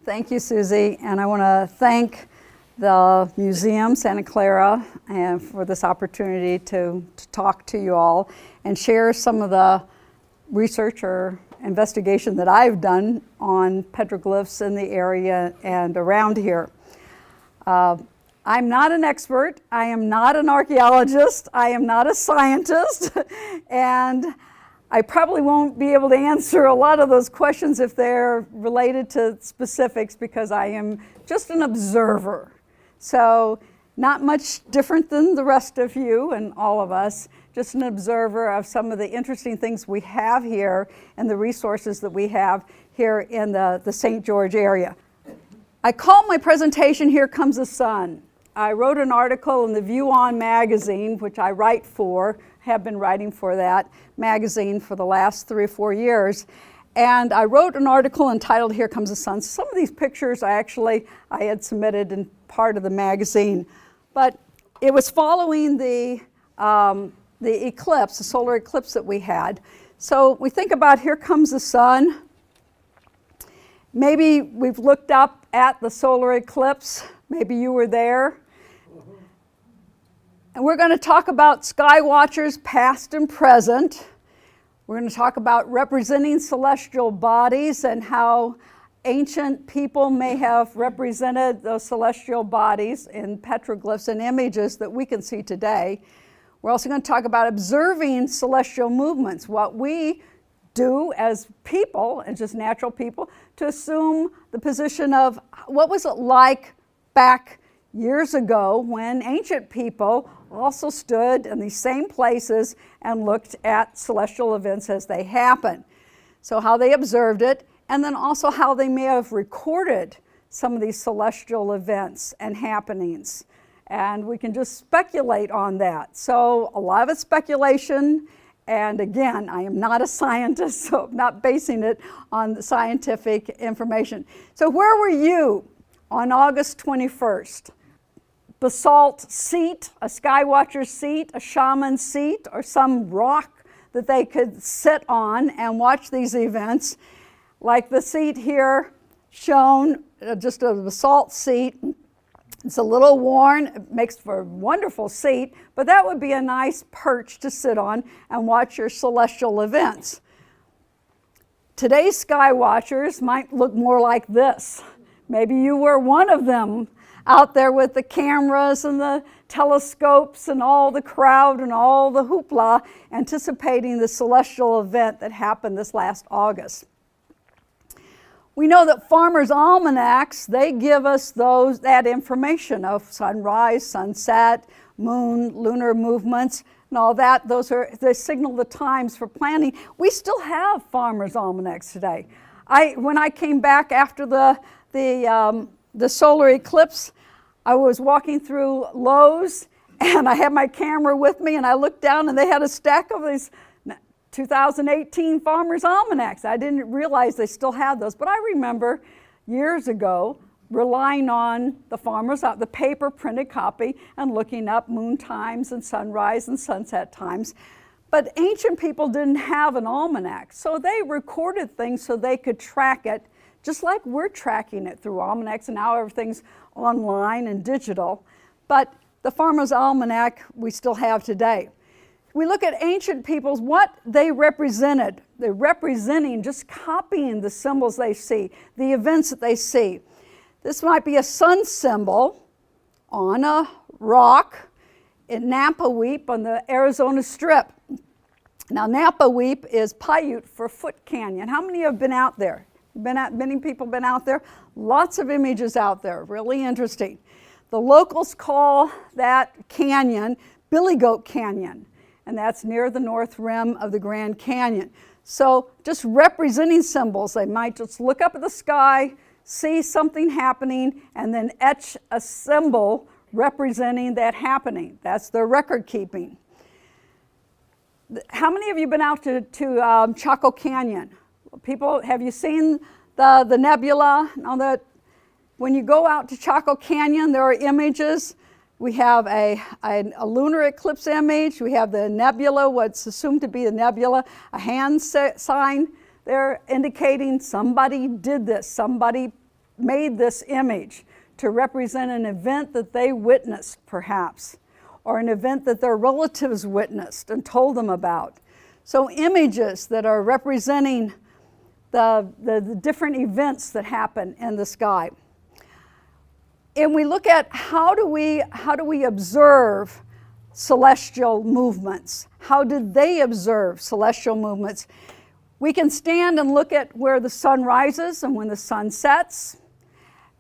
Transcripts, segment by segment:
Thank you, Susie, and I want to thank the museum, Santa Clara, and for this opportunity to talk to you all and share some of the research or investigation that I've done on petroglyphs in the area and around here. I'm not an expert, I am not an archaeologist, I am not a scientist, and I probably won't be able to answer a lot of those questions if they're related to specifics because I am just an observer. So not much different than the rest of you and all of us, just an observer of some of the interesting things we have here and the resources that we have here in the St. George area. I call my presentation Here Comes the Sun. I wrote an article in the View On magazine, which I write for, have been writing for that magazine for the last 3 or 4 years. And I wrote an article entitled Here Comes the Sun. Some of these pictures I had submitted in part of the magazine. But it was following the eclipse, the solar eclipse that we had. So we think about Here Comes the Sun. Maybe we've looked up at the solar eclipse. Maybe you were there. And we're going to talk about skywatchers past and present. We're going to talk about representing celestial bodies and how ancient people may have represented those celestial bodies in petroglyphs and images that we can see today. We're also going to talk about observing celestial movements, what we do as people, and just natural people, to assume the position of what was it like back years ago when ancient people also stood in these same places and looked at celestial events as they happen. So how they observed it, and then also how they may have recorded some of these celestial events and happenings. And we can just speculate on that. So a lot of it's speculation, and again, I am not a scientist, so I'm not basing it on the scientific information. So where were you on August 21st? Basalt seat, a skywatcher seat, a shaman seat, or some rock that they could sit on and watch these events. Like the seat here shown, just a basalt seat. It's a little worn, it makes for a wonderful seat, but that would be a nice perch to sit on and watch your celestial events. Today's skywatchers might look more like this. Maybe you were one of them out there with the cameras and the telescopes and all the crowd and all the hoopla anticipating the celestial event that happened this last August. We know that farmers' almanacs, they give us that information of sunrise, sunset, moon, lunar movements, and all that. They signal the times for planting. We still have farmers' almanacs today. When I came back after the solar eclipse, I was walking through Lowe's and I had my camera with me and I looked down and they had a stack of these 2018 Farmers Almanacs. I didn't realize they still had those, but I remember years ago relying on the paper printed copy and looking up moon times and sunrise and sunset times. But ancient people didn't have an almanac, so they recorded things so they could track it, just like we're tracking it through almanacs, and now everything's online and digital. But the Farmer's Almanac we still have today. We look at ancient peoples, what they represented. They're representing, just copying the symbols they see, the events that they see. This might be a sun symbol on a rock in Napa Weep on the Arizona Strip. Now Napa Weep is Paiute for Foot Canyon. How many have been out there? Many people been out there. Lots of images out there, really interesting. The locals call that canyon Billy Goat Canyon, and that's near the north rim of the Grand Canyon. So just representing symbols, they might just look up at the sky, see something happening, and then etch a symbol representing that happening. That's their record keeping. How many of you been out to Chaco Canyon? People, have you seen the nebula? Now that when you go out to Chaco Canyon, there are images. We have a lunar eclipse image. We have the nebula, what's assumed to be the nebula, a hand sign there indicating somebody did this. Somebody made this image to represent an event that they witnessed, perhaps, or an event that their relatives witnessed and told them about. So images that are representing the different events that happen in the sky. And we look at how do we observe celestial movements? How did they observe celestial movements? We can stand and look at where the sun rises and when the sun sets.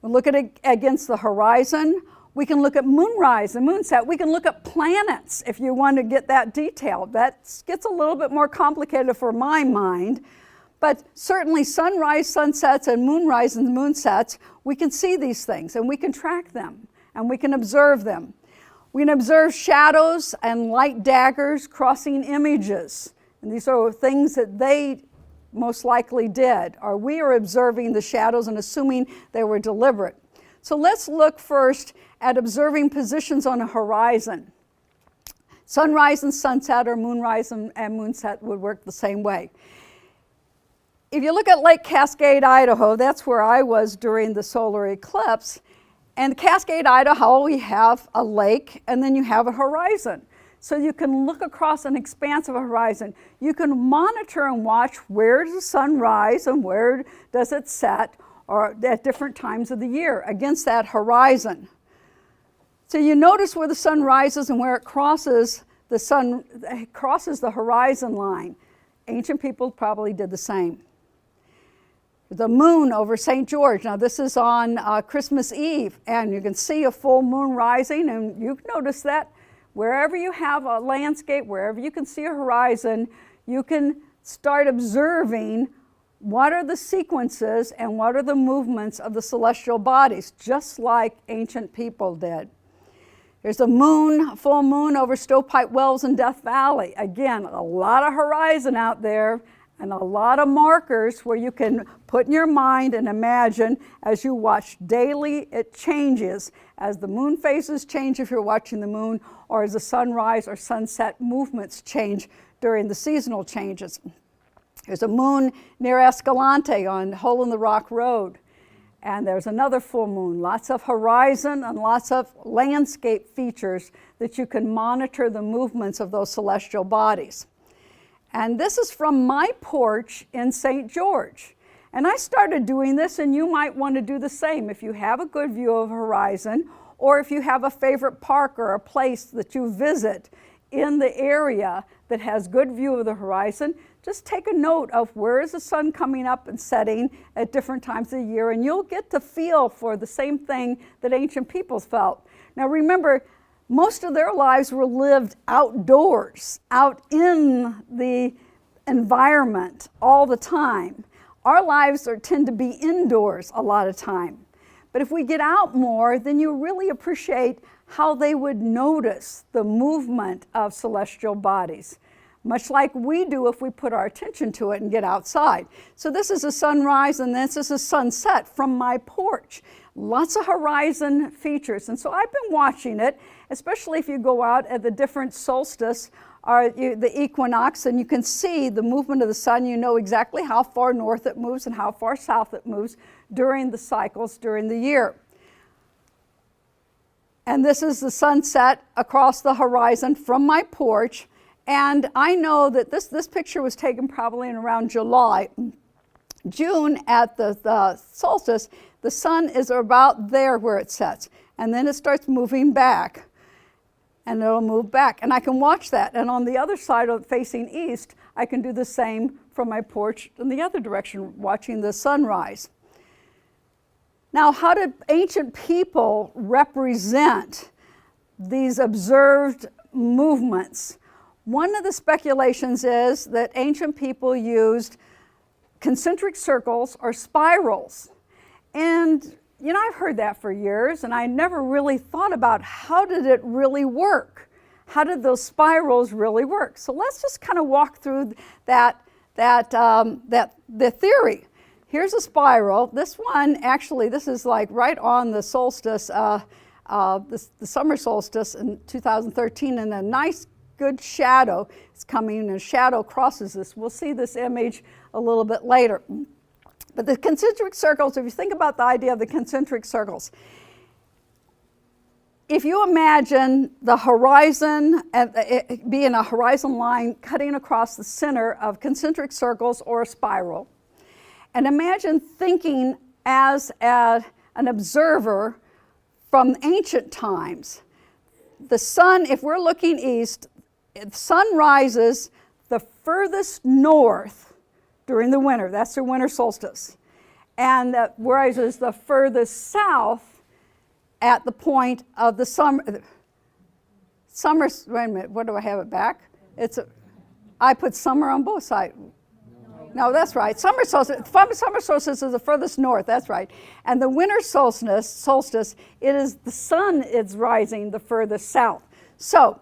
We look at it against the horizon. We can look at moonrise and moonset. We can look at planets if you want to get that detailed. That gets a little bit more complicated for my mind. But certainly sunrise, sunsets, and moonrise and moonsets, we can see these things and we can track them and we can observe them. We can observe shadows and light daggers crossing images. And these are things that they most likely did, or we are observing the shadows and assuming they were deliberate. So let's look first at observing positions on a horizon. Sunrise and sunset, or moonrise and moonset would work the same way. If you look at Lake Cascade, Idaho, that's where I was during the solar eclipse. And Cascade, Idaho, we have a lake and then you have a horizon. So you can look across an expanse of a horizon. You can monitor and watch where does the sun rise and where does it set, or at different times of the year against that horizon. So you notice where the sun rises and where it crosses the horizon line. Ancient people probably did the same. The moon over St. George. Now this is on Christmas Eve, and you can see a full moon rising, and you notice that wherever you have a landscape, wherever you can see a horizon, you can start observing what are the sequences and what are the movements of the celestial bodies, just like ancient people did. There's a moon, full moon over Stovepipe Wells in Death Valley. Again, a lot of horizon out there and a lot of markers where you can put in your mind and imagine as you watch daily, it changes. As the moon phases change if you're watching the moon, or as the sunrise or sunset movements change during the seasonal changes. There's a moon near Escalante on Hole in the Rock Road. And there's another full moon, lots of horizon and lots of landscape features that you can monitor the movements of those celestial bodies. And this is from my porch in St. George. And I started doing this, and you might want to do the same if you have a good view of horizon, or if you have a favorite park or a place that you visit in the area that has good view of the horizon. Just take a note of where is the sun coming up and setting at different times of the year, and you'll get to feel for the same thing that ancient peoples felt. Now remember, most of their lives were lived outdoors, out in the environment all the time. Our lives tend to be indoors a lot of time. But if we get out more, then you really appreciate how they would notice the movement of celestial bodies, much like we do if we put our attention to it and get outside. So this is a sunrise and this is a sunset from my porch. Lots of horizon features. And so I've been watching it, especially if you go out at the different solstice or the equinox, and you can see the movement of the sun. You know exactly how far north it moves and how far south it moves during the cycles during the year. And this is the sunset across the horizon from my porch. And I know that this picture was taken probably in around July. June at the solstice, the sun is about there where it sets. And then it starts moving back. And it'll move back. And I can watch that. And on the other side of facing east, I can do the same from my porch in the other direction, watching the sunrise. Now, how did ancient people represent these observed movements? One of the speculations is that ancient people used concentric circles or spirals. And you know, I've heard that for years, and I never really thought about how did it really work? How did those spirals really work? So let's just kind of walk through the theory. Here's a spiral. This one, actually, this is like right on the solstice, the summer solstice in 2013, and a nice good shadow is coming, and a shadow crosses this. We'll see this image a little bit later. But the concentric circles, if you think about the idea of the concentric circles, if you imagine the horizon being a horizon line cutting across the center of concentric circles or a spiral, and imagine thinking as an observer from ancient times, the sun, if we're looking east, the sun rises the furthest north during the winter. That's the winter solstice. And that rises the furthest south at the point of the summer. Wait a minute, what do I have it back? I put summer on both sides. No, that's right. Summer solstice is the furthest north, that's right. And the winter solstice, it is the sun is rising the furthest south. So,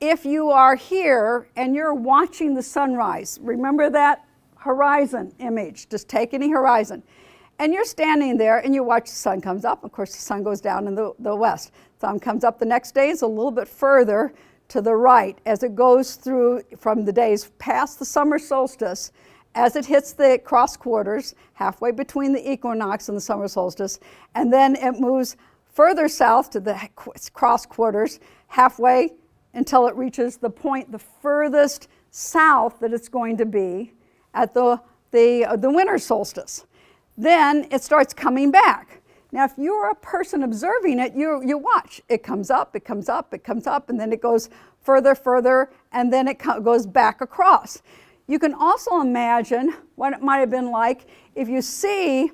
if you are here and you're watching the sunrise, remember that horizon image, just take any horizon. And you're standing there and you watch the sun comes up. Of course, the sun goes down in the west. Sun comes up the next day. It's a little bit further to the right as it goes through from the days past the summer solstice, as it hits the cross quarters, halfway between the equinox and the summer solstice, and then it moves further south to the cross quarters, halfway until it reaches the point the furthest south that it's going to be at the winter solstice. Then it starts coming back. Now, if you're a person observing it, you watch. It comes up, it comes up, it comes up, and then it goes further, and then it goes back across. You can also imagine what it might have been like if you see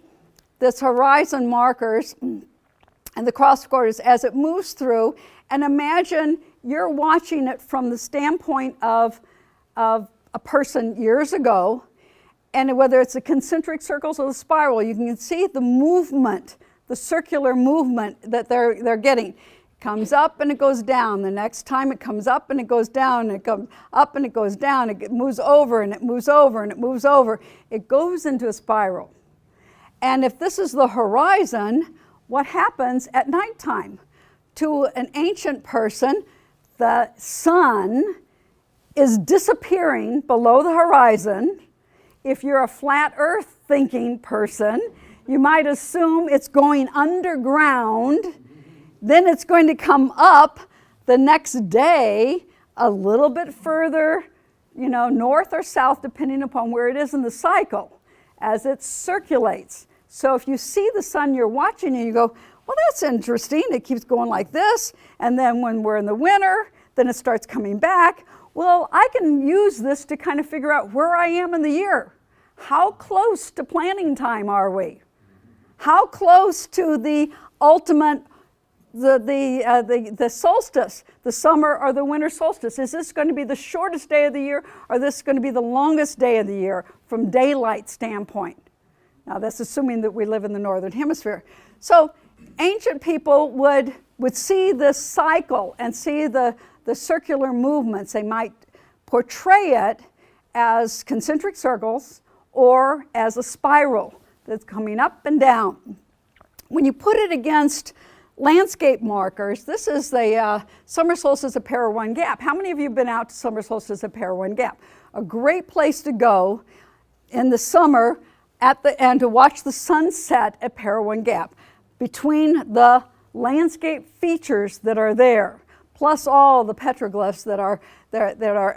this horizon markers and the cross quarters as it moves through, and imagine you're watching it from the standpoint of a person years ago, and whether it's the concentric circles or the spiral, you can see the movement, the circular movement that they're getting. It comes up and it goes down. The next time it comes up and it goes down, and it comes up and it goes down. It moves over and it moves over and it moves over. It goes into a spiral. And if this is the horizon, what happens at nighttime? To an ancient person, the sun is disappearing below the horizon. If you're a flat earth thinking person, you might assume it's going underground, then it's going to come up the next day a little bit further, north or south, depending upon where it is in the cycle as it circulates. So if you see the sun you're watching and you go, well, that's interesting, it keeps going like this, and then when we're in the winter, then it starts coming back. Well, I can use this to kind of figure out where I am in the year. How close to planting time are we? How close to the ultimate, the solstice, the summer or the winter solstice? Is this going to be the shortest day of the year, or is this going to be the longest day of the year from daylight standpoint? Now, that's assuming that we live in the northern hemisphere. So ancient people would see this cycle and see the circular movements. They might portray it as concentric circles or as a spiral that's coming up and down. When you put it against landscape markers, this is the summer solstice at Parowan Gap. How many of you have been out to summer solstice at Parowan Gap? A great place to go in the summer and to watch the sunset at Parowan Gap. Between the landscape features that are there, plus all the petroglyphs that are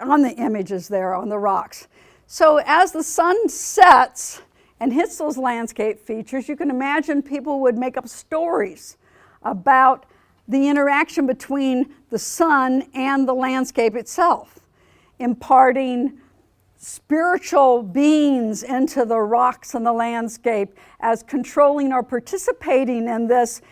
on the images there on the rocks. So as the sun sets and hits those landscape features, you can imagine people would make up stories about the interaction between the sun and the landscape itself, imparting spiritual beings into the rocks and the landscape as controlling or participating in this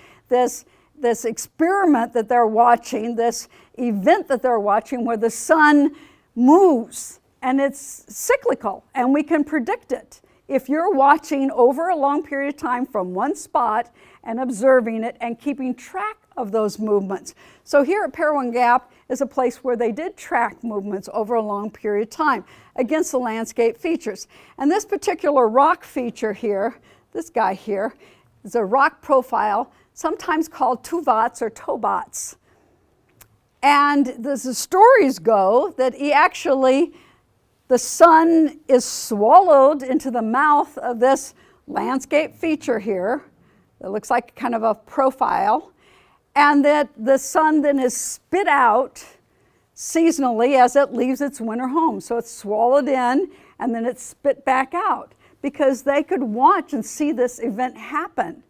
experiment that they're watching, this event that they're watching where the sun moves and it's cyclical and we can predict it. If you're watching over a long period of time from one spot and observing it and keeping track of those movements. So here at Parowan Gap is a place where they did track movements over a long period of time against the landscape features. And this particular rock feature here, this guy here, is a rock profile, sometimes called tuvats or tobats. And the stories go that he actually the sun is swallowed into the mouth of this landscape feature here. It looks like kind of a profile. And that the sun then is spit out seasonally as it leaves its winter home. So it's swallowed in and then it's spit back out, because they could watch and see this event happen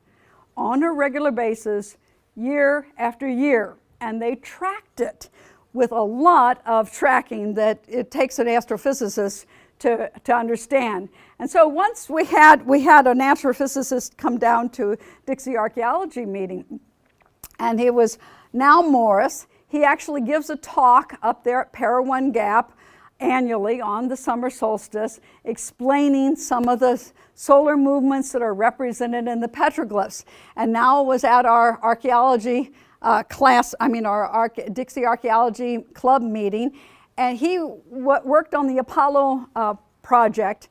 on a regular basis year after year. And they tracked it with a lot of tracking that it takes an astrophysicist to understand. And so once we had an astrophysicist come down to Dixie Archaeology meeting, and he was now Morris. He actually gives a talk up there at Parowan Gap annually on the summer solstice, explaining some of the solar movements that are represented in the petroglyphs. And now was at our archaeology our Dixie Archaeology Club meeting, and he worked on the Apollo project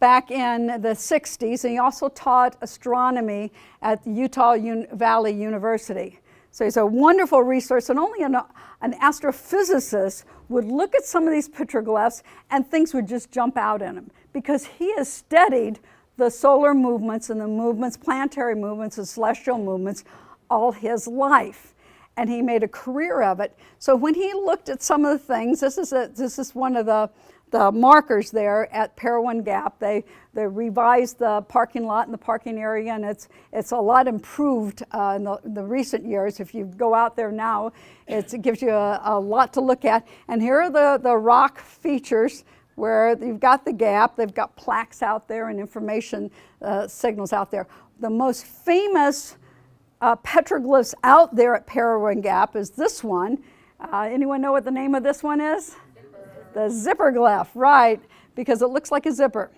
back in the 60s, and he also taught astronomy at the Utah Valley University. So he's a wonderful resource, and only an astrophysicist would look at some of these petroglyphs and things would just jump out in him, because he has studied the solar movements and the movements, planetary movements and celestial movements all his life, and he made a career of it. So when he looked at some of the things, this is one of the markers there at Parowan Gap. They revised the parking lot and the parking area, and it's a lot improved in the recent years. If you go out there now, it gives you a lot to look at. And here are the rock features where you've got the gap. They've got plaques out there and information signals out there. The most famous petroglyphs out there at Parowan Gap is this one. Anyone know what the name of this one is? The zipper glyph, right, because it looks like a zipper,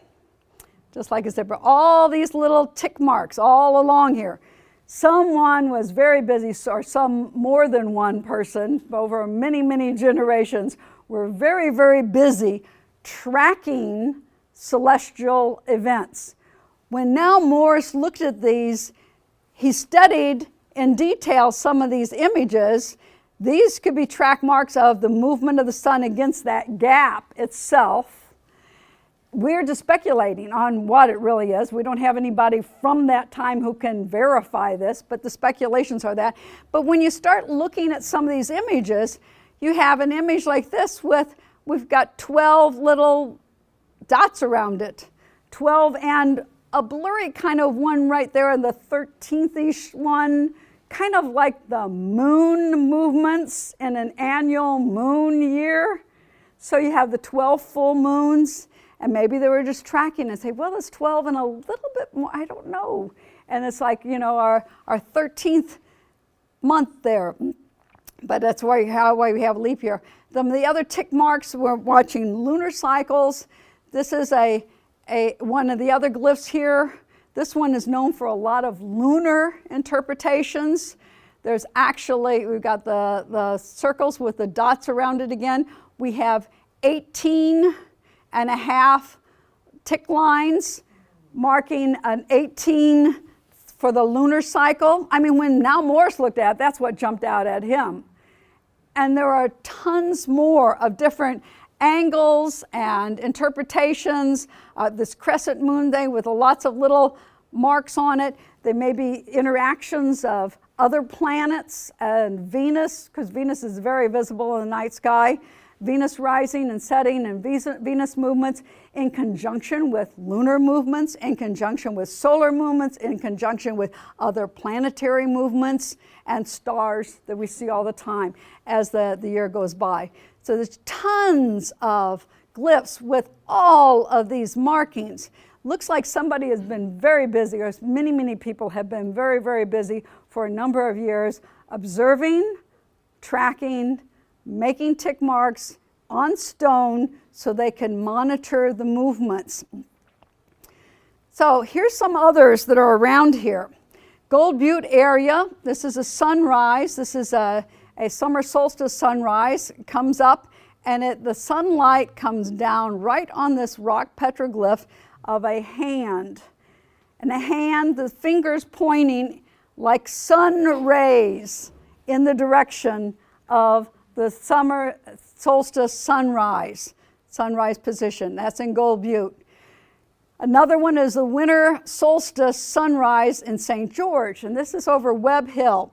just like a zipper. All these little tick marks all along here. Someone was very busy, or some more than one person over many, many generations were very, very busy tracking celestial events. When now Morris looked at these, he studied in detail some of these images. These could be track marks of the movement of the sun against that gap itself. We're just speculating on what it really is. We don't have anybody from that time who can verify this, but the speculations are that. But when you start looking at some of these images, you have an image like this we've got 12 little dots around it. 12 and a blurry kind of one right there in the 13th-ish one, kind of like the moon movements in an annual moon year. So you have the 12 full moons, and maybe they were just tracking and say, well, it's 12 and a little bit more, I don't know. And it's like, our 13th month there. But that's why we have leap year. The other tick marks, we're watching lunar cycles. This is one of the other glyphs here. This one is known for a lot of lunar interpretations. There's actually, we've got the circles with the dots around it again. We have 18 and a half tick lines marking an 18 for the lunar cycle. I mean, when now Morris looked at it, that's what jumped out at him. And there are tons more of different angles and interpretations. This crescent moon thing with lots of little marks on it. There may be interactions of other planets and Venus, because Venus is very visible in the night sky. Venus rising and setting and Venus movements in conjunction with lunar movements, in conjunction with solar movements, in conjunction with other planetary movements and stars that we see all the time as the year goes by. So there's tons of glyphs with all of these markings. Looks like somebody has been very busy, or many, many people have been very, very busy for a number of years observing, tracking, making tick marks on stone so they can monitor the movements. So here's some others that are around here. Gold Butte area, this is a sunrise. This is a summer solstice sunrise. It comes up and the sunlight comes down right on this rock petroglyph of a hand. And a hand, the fingers pointing like sun rays in the direction of the summer solstice sunrise. sunrise position. That's in Gold Butte. Another one is the winter solstice sunrise in St. George, and this is over Webb Hill,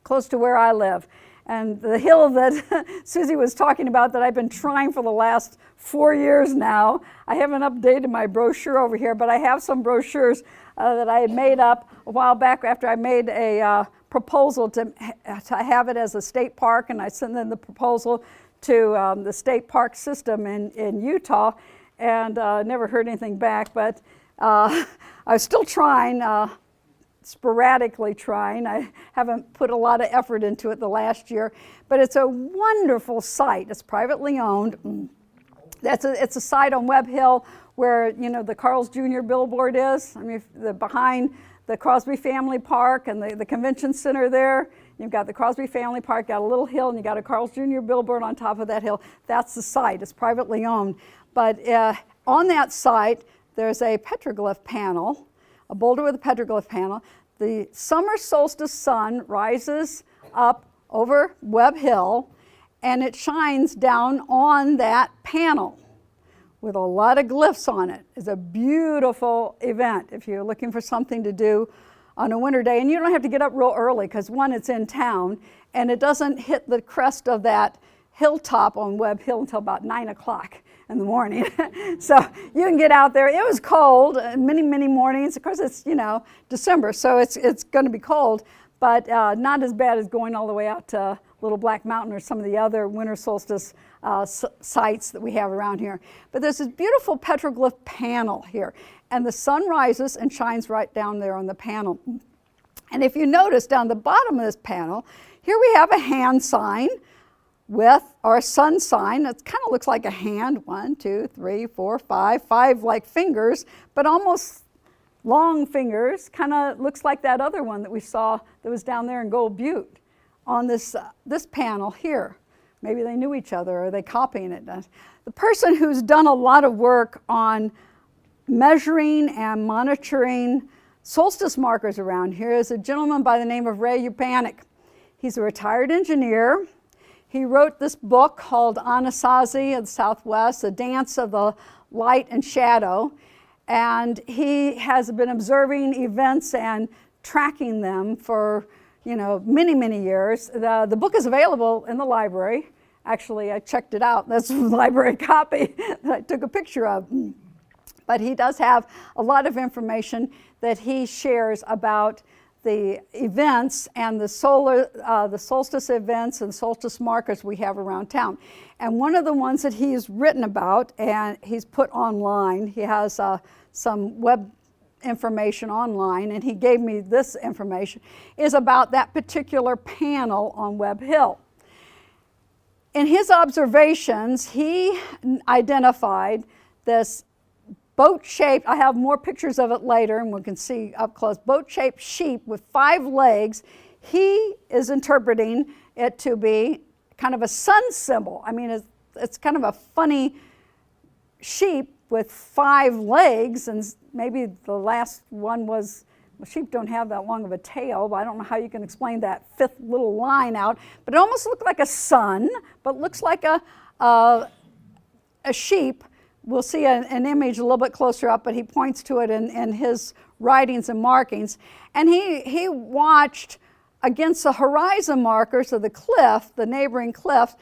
close to where I live. And the hill that Susie was talking about that I've been trying for the last 4 years now. I haven't updated my brochure over here, but I have some brochures that I had made up a while back after I made a proposal to have it as a state park, and I sent in the proposal to the state park system in Utah, and never heard anything back, but I was still trying, sporadically trying. I haven't put a lot of effort into it the last year, but it's a wonderful site. It's privately owned. It's a site on Webb Hill where, you know, the Carl's Jr. billboard is. I mean, behind the Crosby Family Park and the convention center there. You've got the Crosby Family Park, got a little hill, and you got a Carl's Jr. billboard on top of that hill. That's the site. It's privately owned. But on that site, there's a petroglyph panel, a boulder with a petroglyph panel. The summer solstice sun rises up over Webb Hill, and it shines down on that panel with a lot of glyphs on it. It's a beautiful event if you're looking for something to do on a winter day. And you don't have to get up real early because, one, it's in town, and it doesn't hit the crest of that hilltop on Webb Hill until about 9 o'clock in the morning. So you can get out there. It was cold many mornings. Of course, it's, you know, December, so it's going to be cold, but not as bad as going all the way out to Little Black Mountain or some of the other winter solstice sites that we have around here. But there's this beautiful petroglyph panel here, and the sun rises and shines right down there on the panel. And if you notice down the bottom of this panel, here we have a hand sign with our sun sign. It kind of looks like a hand, 1, 2, 3, 4, 5 like fingers, but almost long fingers. Kind of looks like that other one that we saw that was down there in Gold Butte on this panel here. Maybe they knew each other or they copying it. The person who's done a lot of work on measuring and monitoring solstice markers around here is a gentleman by the name of Ray Upanik. He's a retired engineer. He wrote this book called Anasazi of the Southwest, A Dance of the Light and Shadow. And he has been observing events and tracking them for, you know, many years. The book is available in the library. Actually, I checked it out. That's a library copy that I took a picture of. But he does have a lot of information that he shares about the events and the solstice events and solstice markers we have around town. And one of the ones that he's written about and he's put online, he has some web information online, and he gave me this information, is about that particular panel on Webb Hill. In his observations, he identified this boat-shaped, I have more pictures of it later and we can see up close, boat-shaped sheep with 5 legs. He is interpreting it to be kind of a sun symbol. I mean, it's kind of a funny sheep with 5 legs, and maybe the last one was, well, sheep don't have that long of a tail, but I don't know how you can explain that 5th little line out, but it almost looked like a sun, but looks like a sheep. We'll see an image a little bit closer up, but he points to it in his writings and markings. And he watched against the horizon markers of the cliff, the neighboring cliff,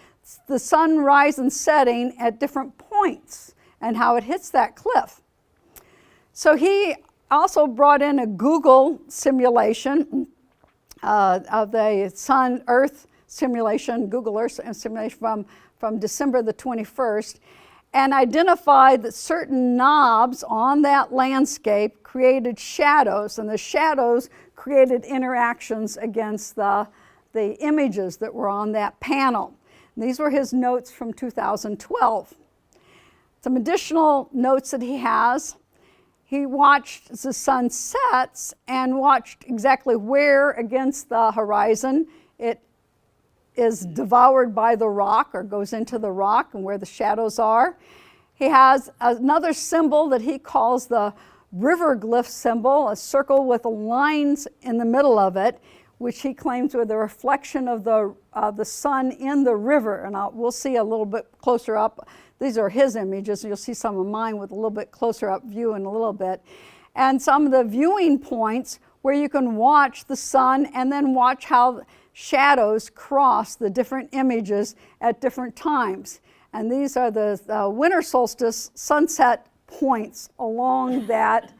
the sun rise and setting at different points and how it hits that cliff. So he also brought in a Google simulation of the Sun-Earth simulation, Google Earth simulation from December the 21st, and identified that certain knobs on that landscape created shadows, and the shadows created interactions against the images that were on that panel. And these were his notes from 2012. Some additional notes that he has. He watched as the sun sets and watched exactly where against the horizon it is devoured by the rock or goes into the rock and where the shadows are. He has another symbol that he calls the river glyph symbol, a circle with lines in the middle of it, which he claims were the reflection of the sun in the river. And we'll see a little bit closer up. These are his images. You'll see some of mine with a little bit closer up view in a little bit. And some of the viewing points where you can watch the sun and then watch how shadows cross the different images at different times. And these are the winter solstice sunset points along that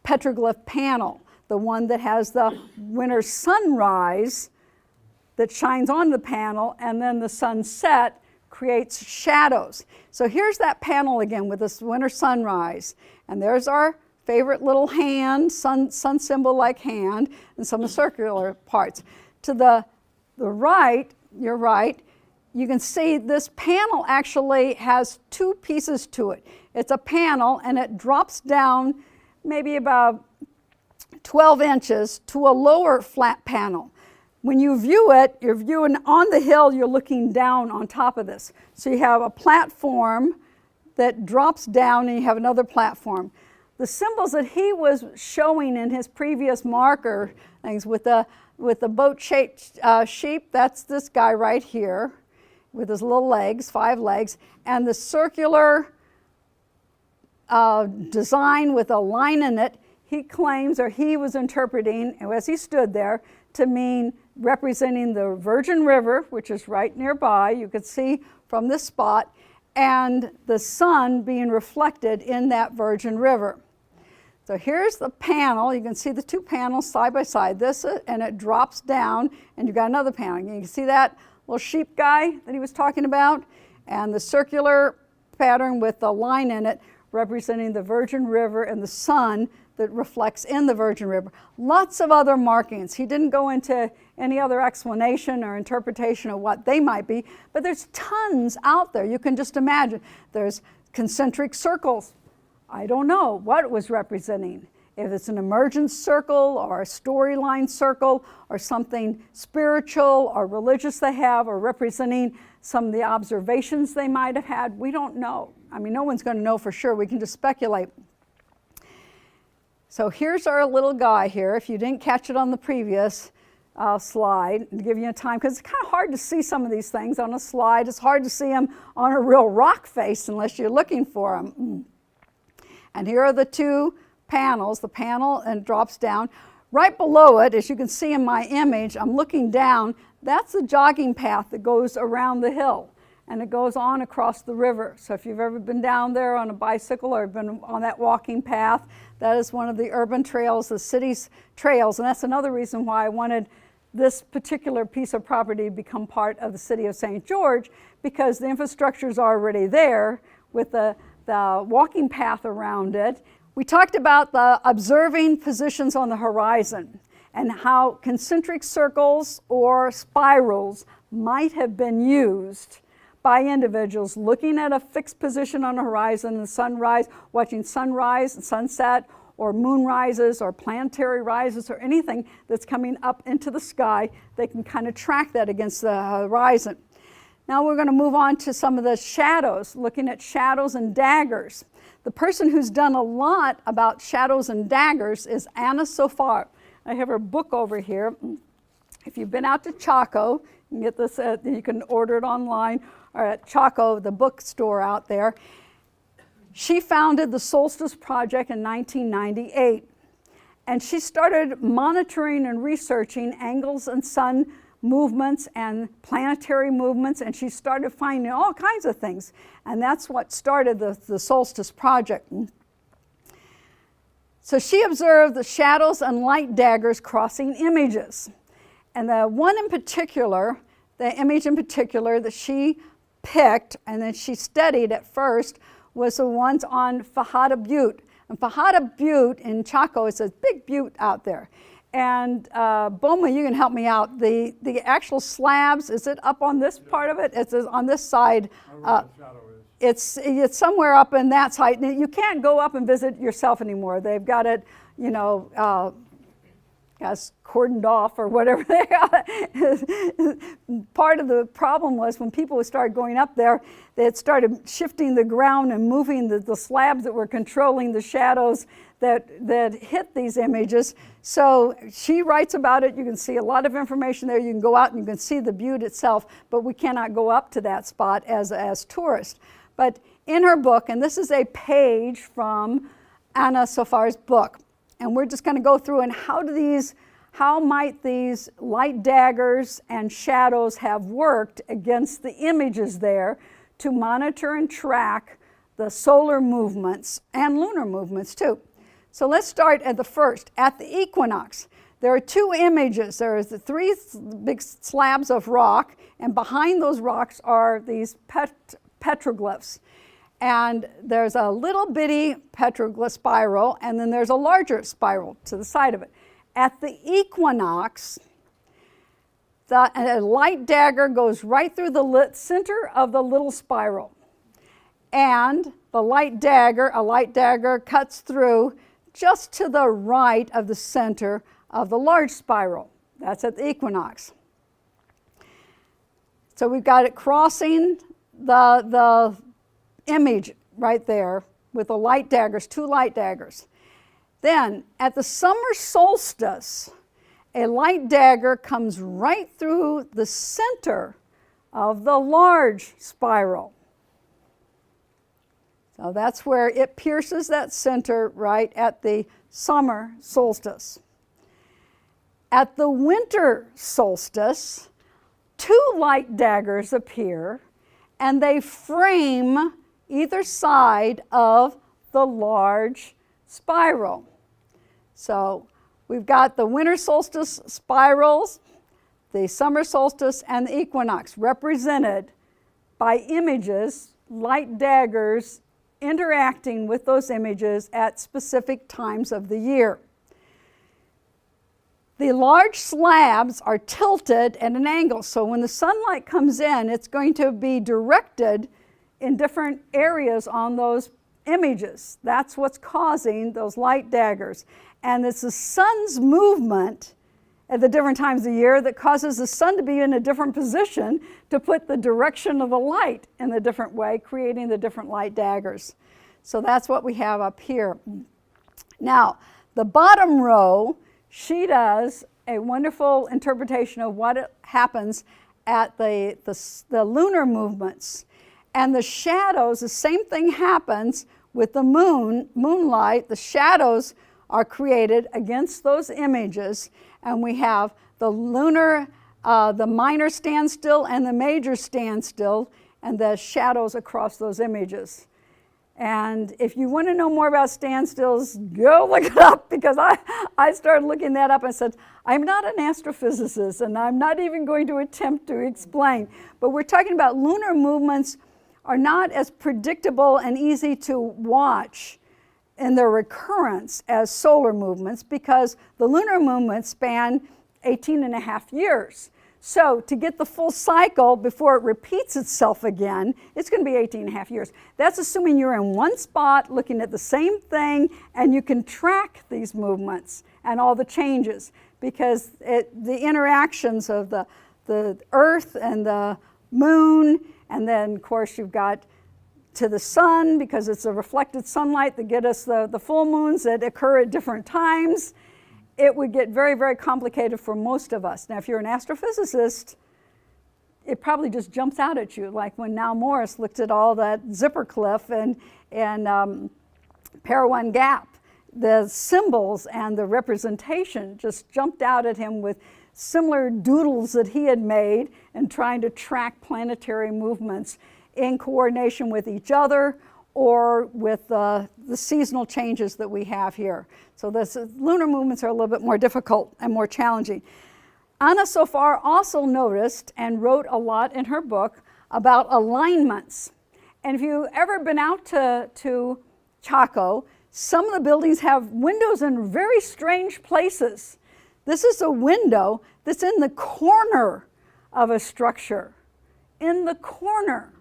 petroglyph panel, the one that has the winter sunrise that shines on the panel, and then the sunset creates shadows. So here's that panel again with this winter sunrise, and there's our favorite little hand, sun symbol like hand, and some of the circular parts. To the right, you're right, you can see this panel actually has two pieces to it. It's a panel and it drops down maybe about 12 inches to a lower flat panel. When you view it, you're viewing on the hill, you're looking down on top of this. So you have a platform that drops down and you have another platform. The symbols that he was showing in his previous marker things with the boat-shaped sheep, that's this guy right here with his little legs, 5 legs, and the circular design with a line in it, he claims, or he was interpreting, as he stood there, to mean representing the Virgin River, which is right nearby, you could see from this spot, and the sun being reflected in that Virgin River. So here's the panel. You can see the two panels side by side. This, and it drops down, and you've got another panel. You can see that little sheep guy that he was talking about, and the circular pattern with the line in it representing the Virgin River and the sun that reflects in the Virgin River. Lots of other markings. He didn't go into any other explanation or interpretation of what they might be, but there's tons out there. You can just imagine. There's concentric circles. I don't know what it was representing. If it's an emergence circle or a storyline circle or something spiritual or religious they have, or representing some of the observations they might have had, we don't know. I mean, no one's going to know for sure. We can just speculate. So here's our little guy here. If you didn't catch it on the previous slide, to give you a time, because it's kind of hard to see some of these things on a slide. It's hard to see them on a real rock face unless you're looking for them. And here are the two panels. The panel and drops down. Right below it, as you can see in my image, I'm looking down. That's the jogging path that goes around the hill, and it goes on across the river. So if you've ever been down there on a bicycle or been on that walking path, that is one of the urban trails, the city's trails, and that's another reason why I wanted this particular piece of property to become part of the city of St. George, because the infrastructure is already there with the walking path around it. We talked about the observing positions on the horizon and how concentric circles or spirals might have been used by individuals looking at a fixed position on the horizon and sunrise, watching sunrise and sunset, or moon rises or planetary rises or anything that's coming up into the sky. They can kind of track that against the horizon. Now we're going to move on to some of the shadows, looking at shadows and daggers. The person who's done a lot about shadows and daggers is Anna Sofar. I have her book over here. If you've been out to Chaco, you can get this, you can order it online or at Chaco, the bookstore out there. She founded the Solstice Project in 1998, and she started monitoring and researching angles and sun movements and planetary movements, and she started finding all kinds of things, and that's what started the Solstice Project. So she observed the shadows and light daggers crossing images, and the one in particular, the image in particular that she picked and that she studied at first was the ones on Fajada Butte. And Fajada Butte in Chaco is a big butte out there. And Boma, you can help me out. The actual slabs, is it up on this part of it? It's on this side. It's somewhere up in that side. You can't go up and visit yourself anymore. They've got it, you know, as cordoned off or whatever they are. Part of the problem was when people started going up there, they had started shifting the ground and moving the slabs that were controlling the shadows that hit these images. So she writes about it. You can see a lot of information there. You can go out and you can see the butte itself, but we cannot go up to that spot as tourists. But in her book, and this is a page from Anna Sofar's book, and we're just going to go through and how might these light daggers and shadows have worked against the images there to monitor and track the solar movements and lunar movements too. So let's start at the first. At the equinox, there are two images. There is the three big slabs of rock, and behind those rocks are these petroglyphs. And there's a little bitty petroglyph spiral, and then there's a larger spiral to the side of it. At the equinox, a light dagger goes right through the center of the little spiral. And a light dagger cuts through just to the right of the center of the large spiral. That's at the equinox. So we've got it crossing the image right there with the light daggers, two light daggers. Then at the summer solstice, a light dagger comes right through the center of the large spiral. So that's where it pierces that center right at the summer solstice. At the winter solstice, two light daggers appear, and they frame either side of the large spiral. So we've got the winter solstice spirals, the summer solstice, and the equinox represented by images, light daggers interacting with those images at specific times of the year. The large slabs are tilted at an angle, so when the sunlight comes in, it's going to be directed in different areas on those images. That's what's causing those light daggers. And it's the sun's movement at the different times of the year that causes the sun to be in a different position to put the direction of the light in a different way, creating the different light daggers. So that's what we have up here. Now, the bottom row, she does a wonderful interpretation of what happens at the lunar movements. And the shadows, the same thing happens with the moonlight. The shadows are created against those images, and we have the lunar, the minor standstill and the major standstill, and the shadows across those images. And if you want to know more about standstills, go look it up, because I started looking that up and said, I'm not an astrophysicist, and I'm not even going to attempt to explain. But we're talking about lunar movements are not as predictable and easy to watch in their recurrence as solar movements, because the lunar movements span 18 and a half years. So to get the full cycle before it repeats itself again, it's going to be 18 and a half years. That's assuming you're in one spot looking at the same thing and you can track these movements and all the changes, because the interactions of the Earth and the moon, and then of course you've got to the sun, because it's a reflected sunlight that get us the full moons that occur at different times. It would get very, very complicated for most of us. Now, if you're an astrophysicist, it probably just jumps out at you, like when Now Morris looked at all that zipper cliff and Parowan Gap. The symbols and the representation just jumped out at him with similar doodles that he had made and trying to track planetary movements in coordination with each other or with the seasonal changes that we have here. So the lunar movements are a little bit more difficult and more challenging. Anna Sofar also noticed and wrote a lot in her book about alignments. And if you've ever been out to Chaco, some of the buildings have windows in very strange places. This is a window that's in the corner of a structure, in the corner.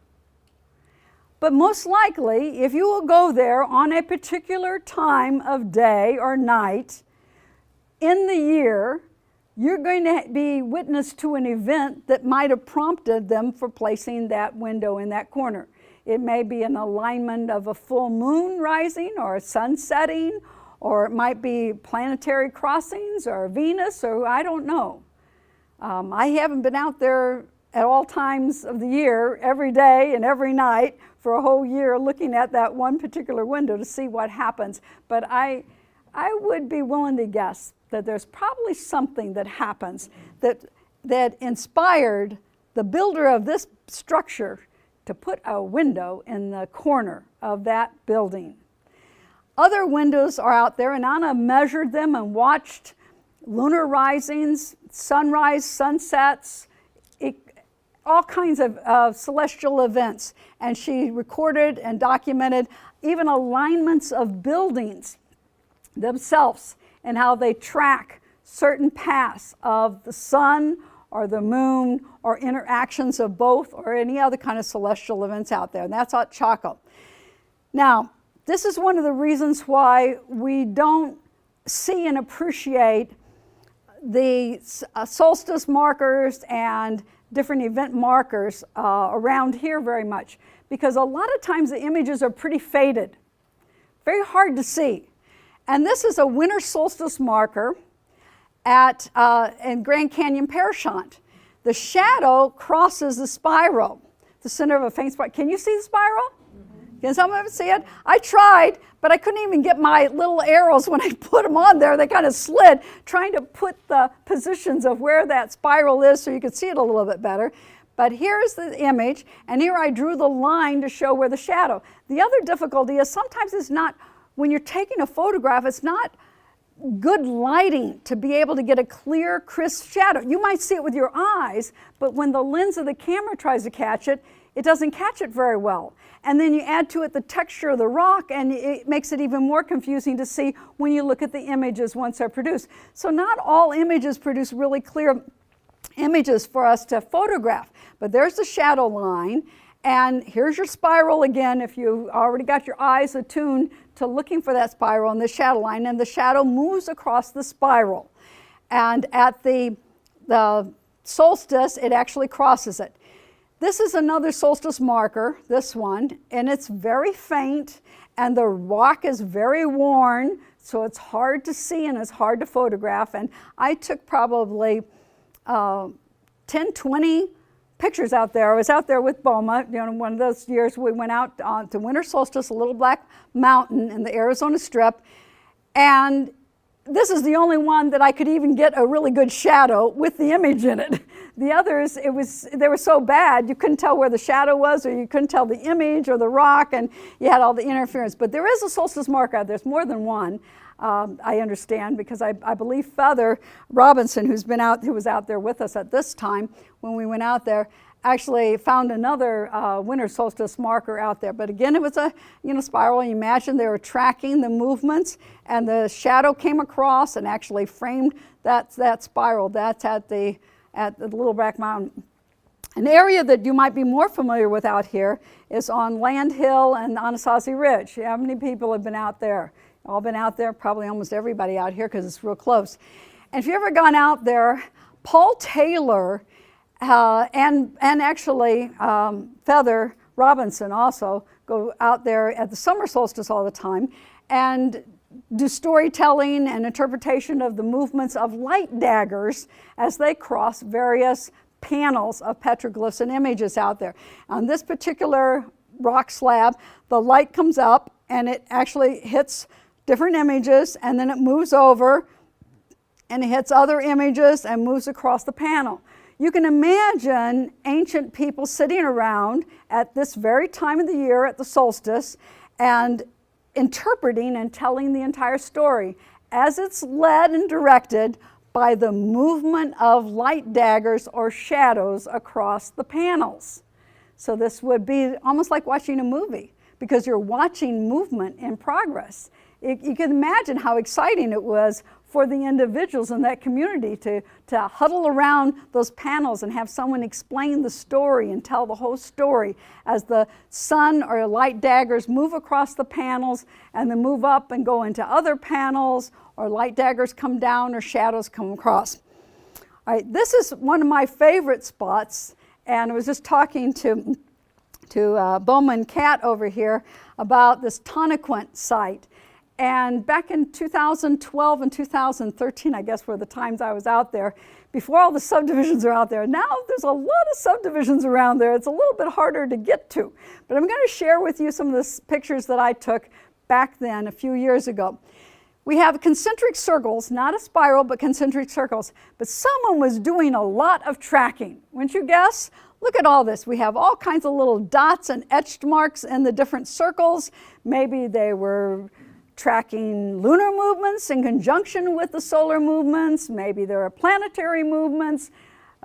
But most likely, if you will go there on a particular time of day or night in the year, you're going to be witness to an event that might have prompted them for placing that window in that corner. It may be an alignment of a full moon rising or a sun setting, or it might be planetary crossings or Venus, or I don't know. I haven't been out there at all times of the year, every day and every night for a whole year looking at that one particular window to see what happens. But I would be willing to guess that there's probably something that happens that inspired the builder of this structure to put a window in the corner of that building. Other windows are out there, and Anna measured them and watched lunar risings, sunrise, sunsets, all kinds of celestial events. And she recorded and documented even alignments of buildings themselves and how they track certain paths of the sun or the moon or interactions of both or any other kind of celestial events out there. And that's at Chaco. Now, this is one of the reasons why we don't see and appreciate the solstice markers and different event markers around here very much, because a lot of times the images are pretty faded, very hard to see. And this is a winter solstice marker in Grand Canyon Parashant. The shadow crosses the spiral, the center of a faint spiral. Can you see the spiral? Can someone see it? I tried, but I couldn't even get my little arrows when I put them on there. They kind of slid, trying to put the positions of where that spiral is so you could see it a little bit better. But here's the image, and here I drew the line to show where the shadow. The other difficulty is sometimes it's not, when you're taking a photograph, it's not good lighting to be able to get a clear, crisp shadow. You might see it with your eyes, but when the lens of the camera tries to catch it, it doesn't catch it very well. And then you add to it the texture of the rock, and it makes it even more confusing to see when you look at the images once they're produced. So not all images produce really clear images for us to photograph. But there's the shadow line, and here's your spiral again if you already got your eyes attuned to looking for that spiral and the shadow line, and the shadow moves across the spiral. And at the solstice, it actually crosses it. This is another solstice marker, this one, and it's very faint, and the rock is very worn, so it's hard to see and it's hard to photograph. And I took probably 10, 20 pictures out there. I was out there with Boma, one of those years we went out to winter solstice, a little black mountain in the Arizona Strip, and this is the only one that I could even get a really good shadow with the image in it. The others, they were so bad, you couldn't tell where the shadow was, or you couldn't tell the image or the rock, and you had all the interference. But there is a solstice marker out there. There's more than one, I understand, because I believe Father Robinson, who was out there with us at this time when we went out there, actually found another winter solstice marker out there. But again, it was a spiral. You imagine they were tracking the movements, and the shadow came across and actually framed that spiral. That's at the Little Black Mountain. An area that you might be more familiar with out here is on Land Hill and Anasazi Ridge. How many people have been out there? All been out there? Probably almost everybody out here because it's real close. And if you've ever gone out there, Paul Taylor and actually Feather Robinson also go out there at the summer solstice all the time and do storytelling and interpretation of the movements of light daggers as they cross various panels of petroglyphs and images out there. On this particular rock slab, the light comes up and it actually hits different images, and then it moves over and it hits other images and moves across the panel. You can imagine ancient people sitting around at this very time of the year at the solstice and interpreting and telling the entire story as it's led and directed by the movement of light daggers or shadows across the panels. So this would be almost like watching a movie, because you're watching movement in progress. You can imagine how exciting it was for the individuals in that community to huddle around those panels and have someone explain the story and tell the whole story as the sun or light daggers move across the panels and then move up and go into other panels, or light daggers come down or shadows come across. All right, this is one of my favorite spots, and I was just talking to Bowman Cat over here about this Tonnequint site. And back in 2012 and 2013, I guess, were the times I was out there, before all the subdivisions are out there. Now there's a lot of subdivisions around there. It's a little bit harder to get to. But I'm going to share with you some of the pictures that I took back then, a few years ago. We have concentric circles, not a spiral, but concentric circles. But someone was doing a lot of tracking. Wouldn't you guess? Look at all this. We have all kinds of little dots and etched marks in the different circles. Maybe they were tracking lunar movements in conjunction with the solar movements. Maybe there were planetary movements.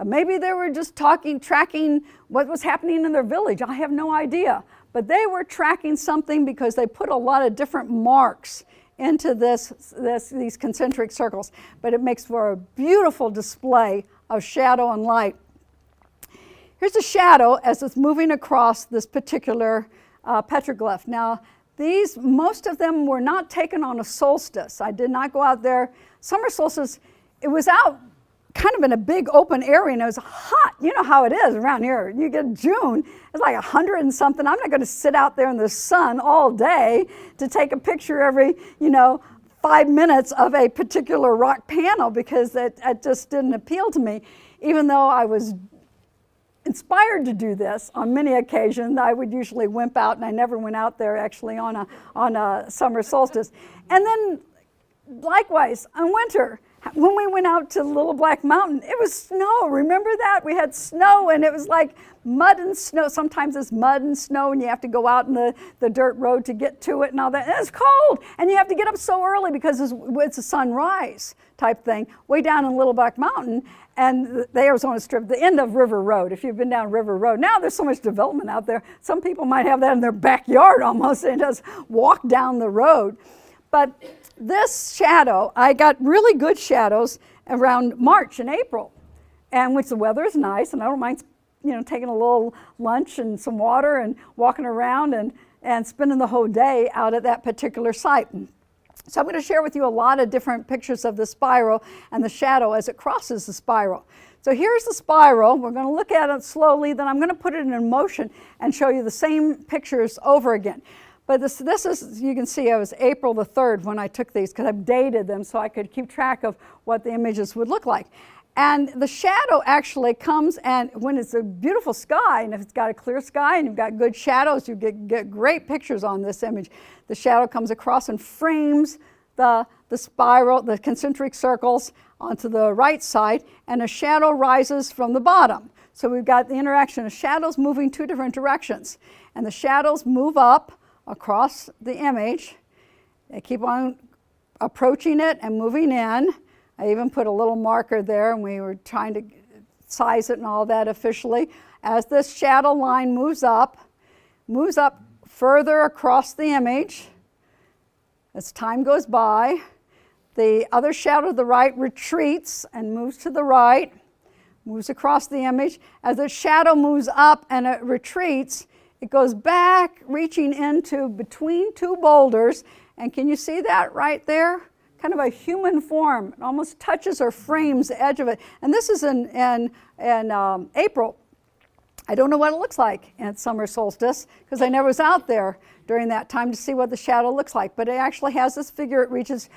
Maybe they were just tracking what was happening in their village. I have no idea. But they were tracking something because they put a lot of different marks into these concentric circles. But it makes for a beautiful display of shadow and light. Here's a shadow as it's moving across this particular petroglyph. Now, most of them were not taken on a solstice. I did not go out there. Summer solstice, it was out kind of in a big open area, and it was hot. You know how it is around here. You get June, it's like 100 and something. I'm not going to sit out there in the sun all day to take a picture every, 5 minutes of a particular rock panel, because it just didn't appeal to me. Even though I was inspired to do this on many occasions, I would usually wimp out, and I never went out there actually on a summer solstice. And then likewise on winter, when we went out to Little Black Mountain, it was snow. Remember that? We had snow, and it was like mud and snow. Sometimes it's mud and snow, and you have to go out in the dirt road to get to it and all that. And it's cold, and you have to get up so early because it's a sunrise type thing way down in Little Black Mountain. And the Arizona Strip, the end of River Road, if you've been down River Road. Now there's so much development out there. Some people might have that in their backyard almost, and just walk down the road. But this shadow, I got really good shadows around March and April, and which the weather is nice, and I don't mind, taking a little lunch and some water and walking around and spending the whole day out at that particular site. So I'm going to share with you a lot of different pictures of the spiral and the shadow as it crosses the spiral. So here's the spiral. We're going to look at it slowly, then I'm going to put it in motion and show you the same pictures over again. But this is, you can see, it was April the 3rd when I took these, because I've dated them so I could keep track of what the images would look like. And the shadow actually comes, and when it's a beautiful sky, and if it's got a clear sky and you've got good shadows, you get great pictures on this image. The shadow comes across and frames the spiral, the concentric circles onto the right side, and a shadow rises from the bottom. So we've got the interaction of shadows moving two different directions. And the shadows move up across the image. They keep on approaching it and moving in. I even put a little marker there, and we were trying to size it and all that officially. As this shadow line moves up further across the image, as time goes by, the other shadow to the right retreats and moves to the right, moves across the image. As the shadow moves up and it retreats, it goes back, reaching into between two boulders. And can you see that right there? Kind of a human form. It almost touches or frames the edge of it. And this is in April. I don't know what it looks like at summer solstice, because I never was out there during that time to see what the shadow looks like. But it actually has this figure. It reaches.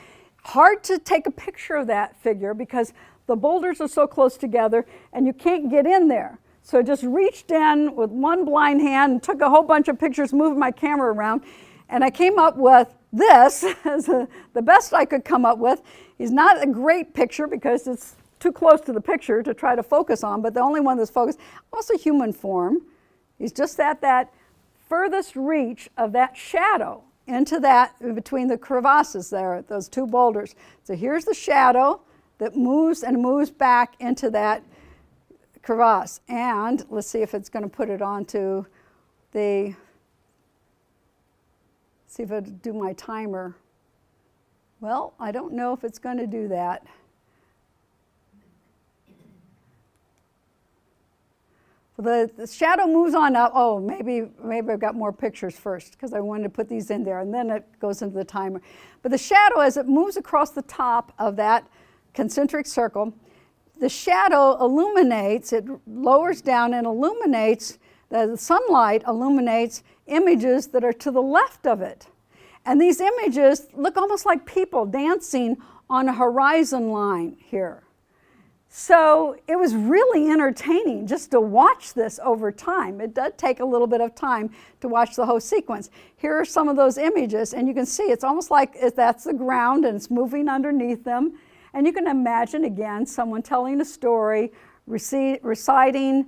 Hard to take a picture of that figure because the boulders are so close together and you can't get in there. So I just reached in with one blind hand and took a whole bunch of pictures, moved my camera around, and I came up with this as the best I could come up with. It's not a great picture because it's too close to the picture to try to focus on, but the only one that's focused, also human form. He's just at that furthest reach of that shadow into that, between the crevasses there, those two boulders. So here's the shadow that moves and moves back into that crevasse. And let's see if it's going to put it onto see if it'll do my timer. Well, I don't know if it's going to do that. The shadow moves on up. Oh, maybe I've got more pictures first because I wanted to put these in there, and then it goes into the timer. But the shadow, as it moves across the top of that concentric circle, the shadow illuminates, it lowers down and illuminates, the sunlight illuminates images that are to the left of it. And these images look almost like people dancing on a horizon line here. So it was really entertaining just to watch this over time. It does take a little bit of time to watch the whole sequence. Here are some of those images, and you can see it's almost like that's the ground and it's moving underneath them. And you can imagine, again, someone telling a story, reciting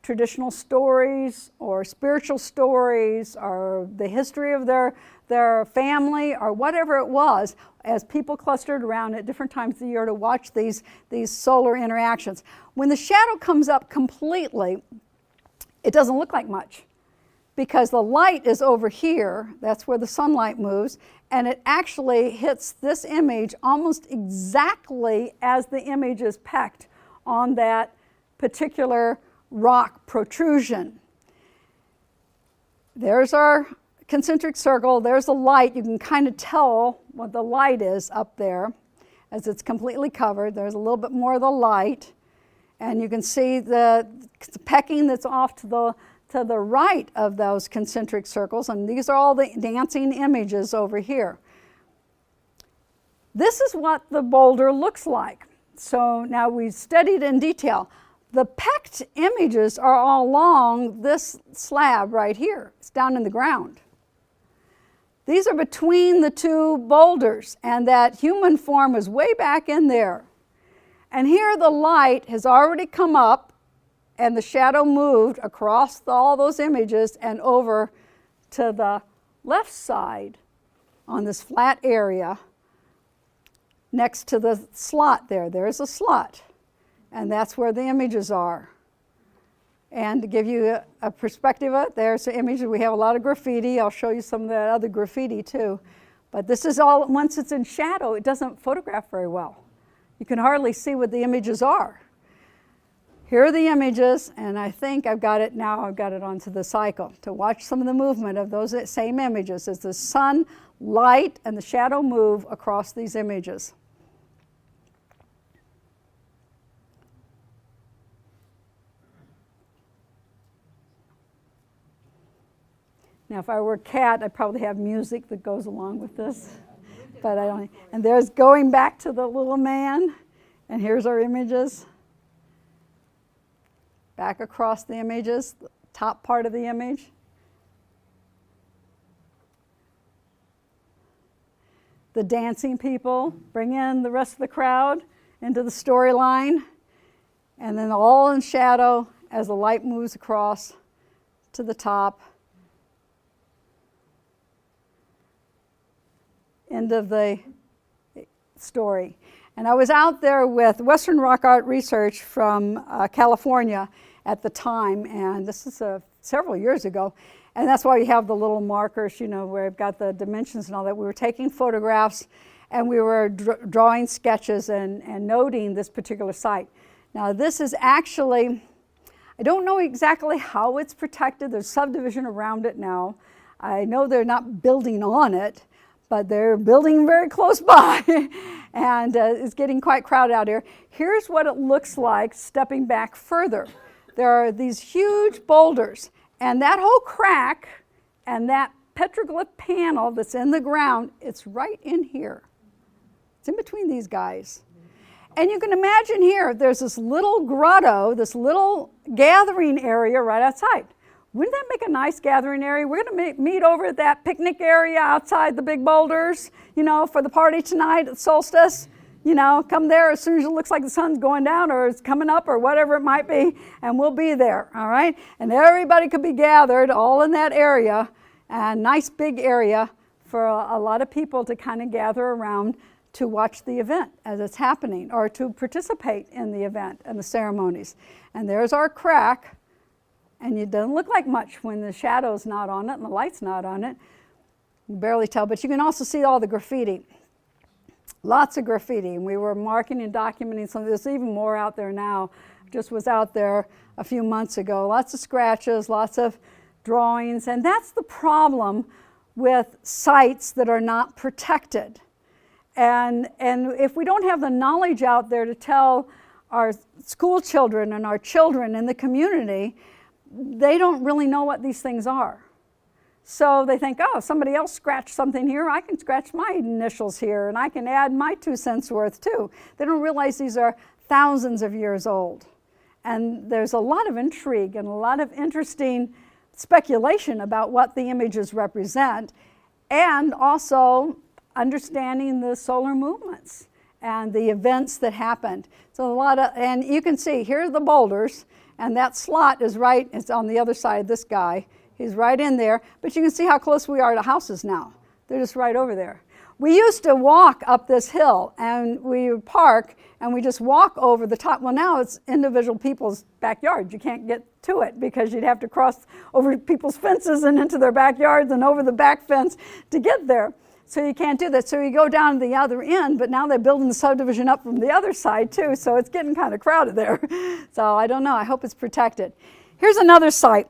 traditional stories or spiritual stories or the history of their family or whatever it was, as people clustered around at different times of the year to watch these solar interactions. When the shadow comes up completely, it doesn't look like much because the light is over here. That's where the sunlight moves, and it actually hits this image almost exactly as the image is pecked on that particular rock protrusion. There's our concentric circle. There's the light. You can kind of tell what the light is up there as it's completely covered. There's a little bit more of the light, and you can see the pecking that's off to the right of those concentric circles, and these are all the dancing images over here. This is what the boulder looks like. So now we've studied in detail. The pecked images are all along this slab right here. It's down in the ground. These are between the two boulders, and that human form is way back in there. And here the light has already come up, and the shadow moved across all those images and over to the left side on this flat area next to the slot there. There's a slot, and that's where the images are. And to give you a perspective of it, there's the image. We have a lot of graffiti. I'll show you some of that other graffiti too. But this is all, once it's in shadow, it doesn't photograph very well. You can hardly see what the images are. Here are the images, and I think I've got it now. I've got it onto the cycle to watch some of the movement of those same images as the sun, light, and the shadow move across these images. Now, if I were a cat, I'd probably have music that goes along with this, but I don't. And there's going back to the little man, and here's our images. Back across the images, the top part of the image. The dancing people bring in the rest of the crowd into the storyline, and then all in shadow as the light moves across to the top. End of the story. And I was out there with Western Rock Art Research from California at the time, and this is several years ago, and that's why you have the little markers, you know, where I've got the dimensions and all that. We were taking photographs, and we were drawing sketches and noting this particular site. Now this is actually, I don't know exactly how it's protected. There's subdivision around it now. I know they're not building on it, but they're building very close by, and it's getting quite crowded out here. Here's what it looks like stepping back further. There are these huge boulders, and that whole crack and that petroglyph panel that's in the ground, it's right in here. It's in between these guys. And you can imagine here, there's this little grotto, this little gathering area right outside. Wouldn't that make a nice gathering area? We're going to meet over at that picnic area outside the big boulders, you know, for the party tonight at Solstice. You know, come there as soon as it looks like the sun's going down or it's coming up or whatever it might be, and we'll be there, all right? And everybody could be gathered all in that area, a nice big area for a lot of people to kind of gather around to watch the event as it's happening or to participate in the event and the ceremonies. And there's our crack. And it doesn't look like much when the shadow's not on it and the light's not on it. You can barely tell, but you can also see all the graffiti. Lots of graffiti, and we were marking and documenting some. There's even more out there now. Just was out there a few months ago. Lots of scratches, lots of drawings, and that's the problem with sites that are not protected. And if we don't have the knowledge out there to tell our school children and our children in the community, they don't really know what these things are. So they think, oh, somebody else scratched something here, I can scratch my initials here, and I can add my 2 cents worth too. They don't realize these are thousands of years old. And there's a lot of intrigue and a lot of interesting speculation about what the images represent, and also understanding the solar movements and the events that happened. So a lot of, and you can see here are the boulders, and that slot is right, it's on the other side of this guy. He's right in there, but you can see how close we are to houses now. They're just right over there. We used to walk up this hill, and we would park, and we just walk over the top. Well, now it's individual people's backyards. You can't get to it because you'd have to cross over people's fences and into their backyards and over the back fence to get there. So you can't do that. So you go down to the other end, but now they're building the subdivision up from the other side too, so it's getting kind of crowded there. So I don't know, I hope it's protected. Here's another site.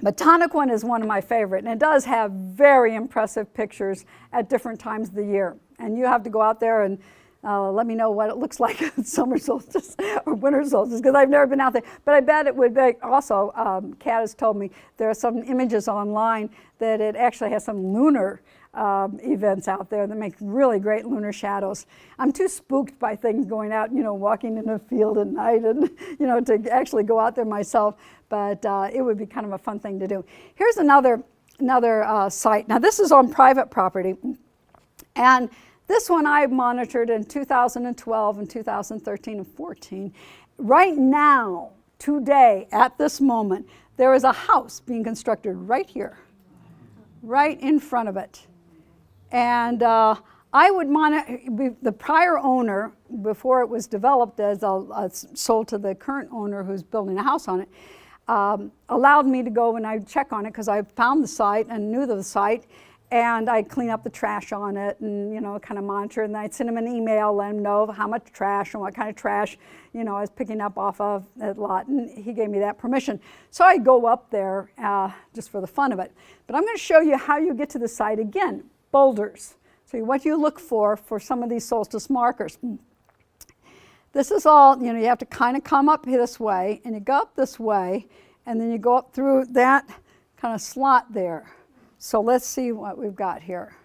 Botaniquin is one of my favorite, and it does have very impressive pictures at different times of the year. And you have to go out there and let me know what it looks like at summer solstice or winter solstice, because I've never been out there. But I bet it would be also, Kat has told me, there are some images online that it actually has some lunar events out there that make really great lunar shadows. I'm too spooked by things going out, walking in a field at night and, to actually go out there myself, but it would be kind of a fun thing to do. Here's another site. Now this is on private property, and this one I monitored in 2012 and 2013 and 14. Right now, today, at this moment, there is a house being constructed right here, right in front of it. And I would monitor, the prior owner, before it was developed as sold to the current owner who's building a house on it, allowed me to go and I'd check on it because I found the site and knew the site, and I'd clean up the trash on it and, kind of monitor, and I'd send him an email, let him know how much trash and what kind of trash, I was picking up off of that lot, and he gave me that permission. So I'd go up there just for the fun of it. But I'm going to show you how you get to the site again. Boulders. So what you look for some of these solstice markers. This is all, you have to kind of come up this way, and you go up this way, and then you go up through that kind of slot there. So let's see what we've got here.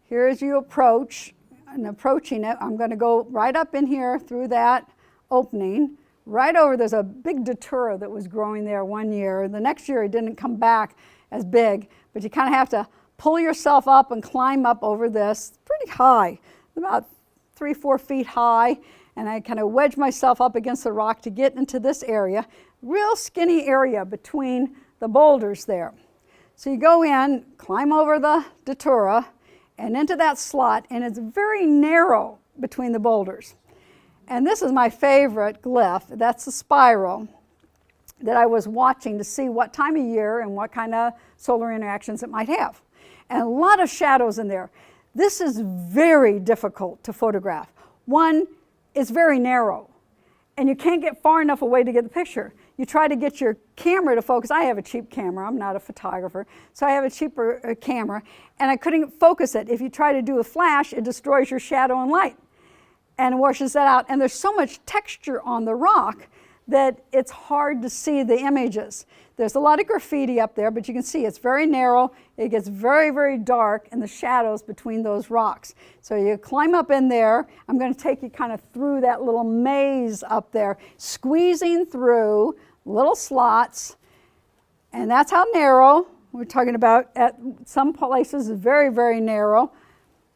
Here as you approach, and approaching it, I'm going to go right up in here through that opening. Right over, there's a big datura that was growing there one year. The next year it didn't come back as big, but you kind of have to pull yourself up and climb up over this. It's pretty high, about 3-4 feet high, and I kind of wedge myself up against the rock to get into this area. Real skinny area between the boulders there. So you go in, climb over the datura, and into that slot, and it's very narrow between the boulders. And this is my favorite glyph. That's the spiral that I was watching to see what time of year and what kind of solar interactions it might have. And a lot of shadows in there. This is very difficult to photograph. One, it's very narrow, and you can't get far enough away to get the picture. You try to get your camera to focus. I have a cheap camera. I'm not a photographer, so I have a cheaper camera, and I couldn't focus it. If you try to do a flash, it destroys your shadow and light and washes that out. And there's so much texture on the rock that it's hard to see the images. There's a lot of graffiti up there, but you can see it's very narrow. It gets very, very dark in the shadows between those rocks. So you climb up in there. I'm going to take you kind of through that little maze up there, squeezing through little slots, and that's how narrow we're talking about. At some places it's very, very narrow.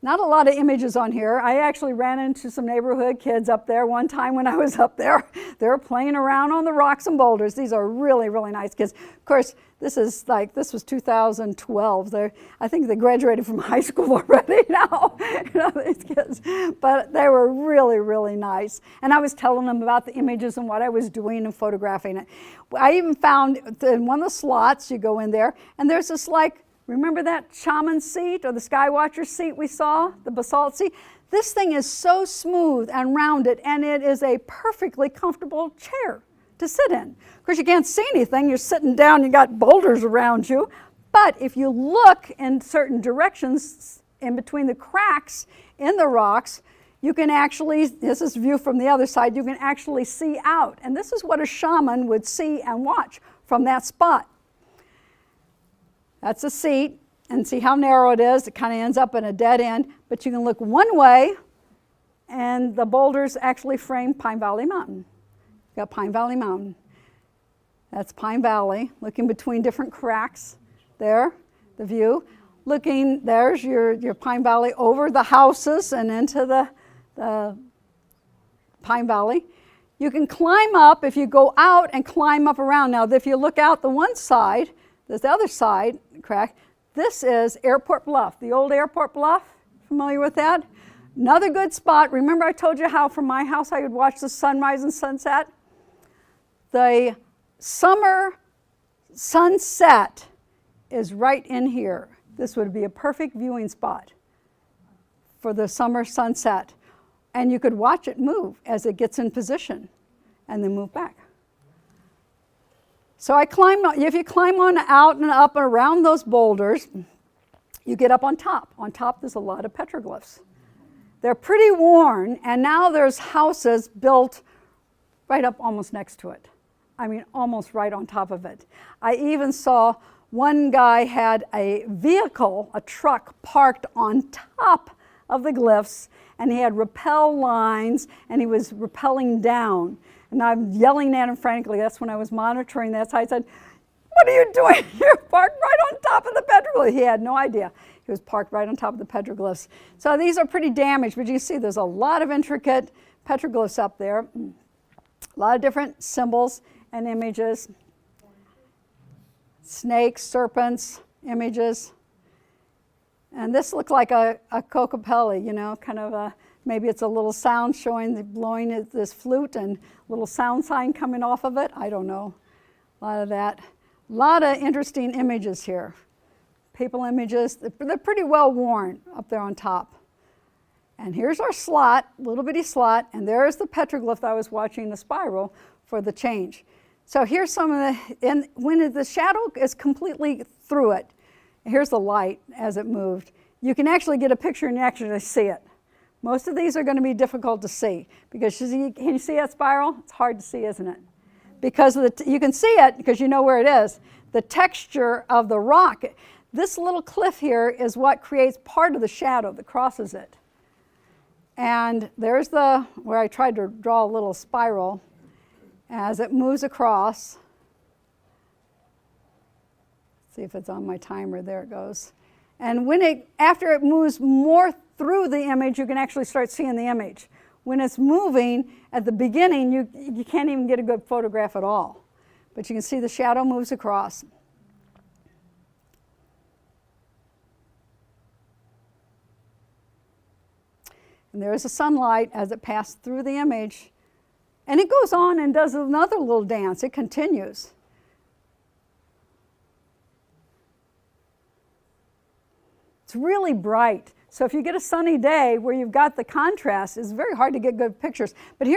Not a lot of images on here. I actually ran into some neighborhood kids up there one time when I was up there. They were playing around on the rocks and boulders. These are really, really nice kids. Of course, this was 2012. I think they graduated from high school already now, these kids. But they were really, really nice. And I was telling them about the images and what I was doing and photographing it. I even found in one of the slots, you go in there, and there's this remember that shaman seat or the Skywatcher seat we saw, the basalt seat? This thing is so smooth and rounded, and it is a perfectly comfortable chair to sit in. Of course, you can't see anything. You're sitting down, you got boulders around you. But if you look in certain directions in between the cracks in the rocks, you can actually, this is view from the other side, you can actually see out. And this is what a shaman would see and watch from that spot. That's a seat, and see how narrow it is. It kind of ends up in a dead end, but you can look one way, and the boulders actually frame Pine Valley Mountain. You've got Pine Valley Mountain. That's Pine Valley, looking between different cracks there, the view. Looking, there's your Pine Valley over the houses and into the Pine Valley. You can climb up if you go out and climb up around. Now, if you look out the one side, there's the other side crack. This is Airport Bluff, the old Airport Bluff. Familiar with that? Another good spot. Remember I told you how from my house I would watch the sunrise and sunset? The summer sunset is right in here. This would be a perfect viewing spot for the summer sunset. And you could watch it move as it gets in position and then move back. So if you climb on out and up and around those boulders, you get up on top. On top there's a lot of petroglyphs. They're pretty worn, and now there's houses built right up almost next to it. I mean, almost right on top of it. I even saw one guy had a vehicle, a truck, parked on top of the glyphs, and he had rappel lines, and he was rappelling down. And I'm yelling at him frantically. That's when I was monitoring that. So I said, "What are you doing? You're parked right on top of the petroglyph." He had no idea. He was parked right on top of the petroglyphs. So these are pretty damaged, but you see there's a lot of intricate petroglyphs up there. A lot of different symbols and images. Snakes, serpents, images. And this looks like a cocopelli, you know, kind of a, maybe it's a little sound showing, blowing at this flute and a little sound sign coming off of it. I don't know. A lot of that. A lot of interesting images here. People images, they're pretty well worn up there on top. And here's our slot, little bitty slot, and there's the petroglyph I was watching, the spiral, for the change. So here's some of the, and when the shadow is completely through it, here's the light as it moved. You can actually get a picture and you actually see it. Most of these are going to be difficult to see because can you see that spiral? It's hard to see, isn't it? Because you can see it because you know where it is. The texture of the rock. This little cliff here is what creates part of the shadow that crosses it. And there's where I tried to draw a little spiral as it moves across. See if it's on my timer. There it goes. And after it moves more through the image, you can actually start seeing the image. When it's moving at the beginning, you can't even get a good photograph at all. But you can see the shadow moves across. And there's the sunlight as it passed through the image. And it goes on and does another little dance. It continues. It's really bright. So if you get a sunny day where you've got the contrast, it's very hard to get good pictures. But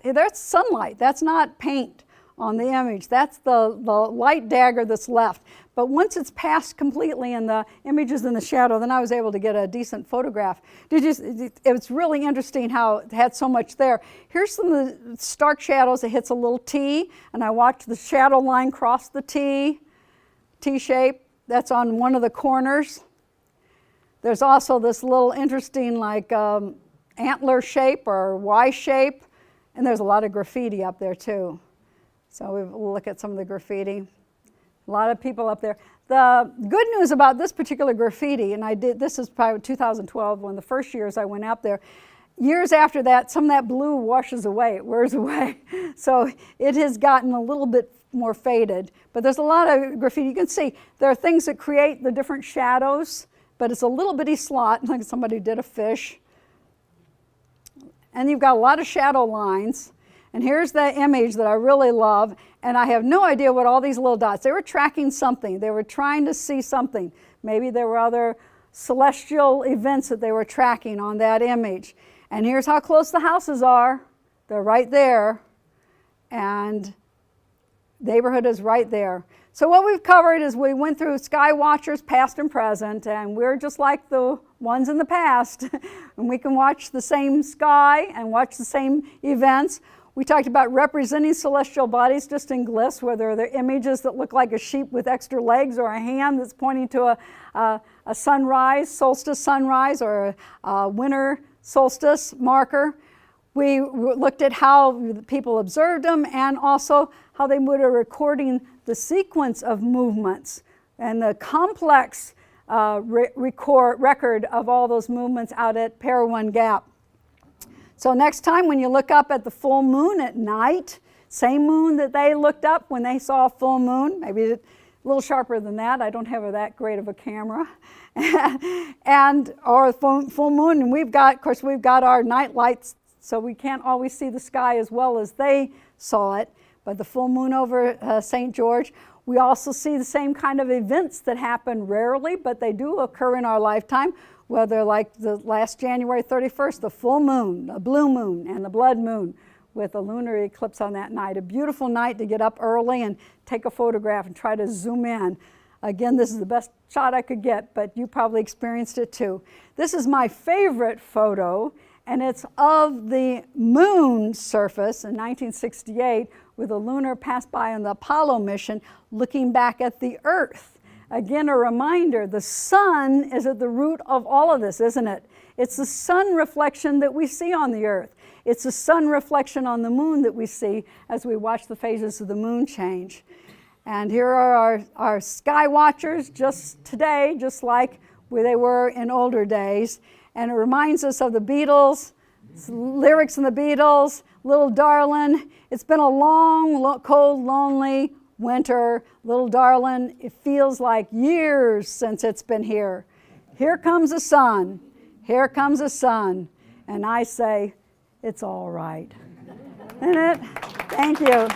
that's sunlight. That's not paint on the image. That's the light dagger that's left. But once it's passed completely and the image is in the shadow, then I was able to get a decent photograph. It's really interesting how it had so much there. Here's some of the stark shadows. It hits a little T, and I watched the shadow line cross the T shape. That's on one of the corners. There's also this little interesting like antler shape or Y shape, and there's a lot of graffiti up there too. So we'll look at some of the graffiti. A lot of people up there. The good news about this particular graffiti, and this is probably 2012, one of the first years I went out there. Years after that, some of that blue washes away, it wears away. So it has gotten a little bit more faded, but there's a lot of graffiti. You can see there are things that create the different shadows, but it's a little bitty slot, like somebody did a fish. And you've got a lot of shadow lines. And here's the image that I really love, and I have no idea what all these little dots, they were tracking something. They were trying to see something. Maybe there were other celestial events that they were tracking on that image. And here's how close the houses are. They're right there, and the neighborhood is right there. So what we've covered is we went through Skywatchers past and present, and we're just like the ones in the past. And we can watch the same sky and watch the same events. We talked about representing celestial bodies just in glyphs, whether they're images that look like a sheep with extra legs or a hand that's pointing to a sunrise, solstice sunrise, or a winter solstice marker. We looked at how people observed them and also how they were recording the sequence of movements and the complex record of all those movements out at Parowan Gap. So next time when you look up at the full moon at night, same moon that they looked up when they saw a full moon, maybe a little sharper than that, I don't have that great of a camera, or full moon, and we've got our night lights, so we can't always see the sky as well as they saw it, but the full moon over St. George, we also see the same kind of events that happen rarely, but they do occur in our lifetime, whether like the last January 31st, the full moon, the blue moon, and the blood moon with a lunar eclipse on that night. A beautiful night to get up early and take a photograph and try to zoom in. Again, this is the best shot I could get, but you probably experienced it too. This is my favorite photo, and it's of the moon surface in 1968 with a lunar pass by on the Apollo mission looking back at the Earth. Again, a reminder, the sun is at the root of all of this, isn't it? It's the sun reflection that we see on the Earth. It's the sun reflection on the moon that we see as we watch the phases of the moon change. And here are our Skywatchers just today, just like where they were in older days. And it reminds us of the Beatles, lyrics in the Beatles, Little Darlin'. It's been a long, cold, lonely winter. Little darling, it feels like years since it's been here. Here comes the sun. Here comes the sun. And I say, it's all right. Isn't it? Thank you.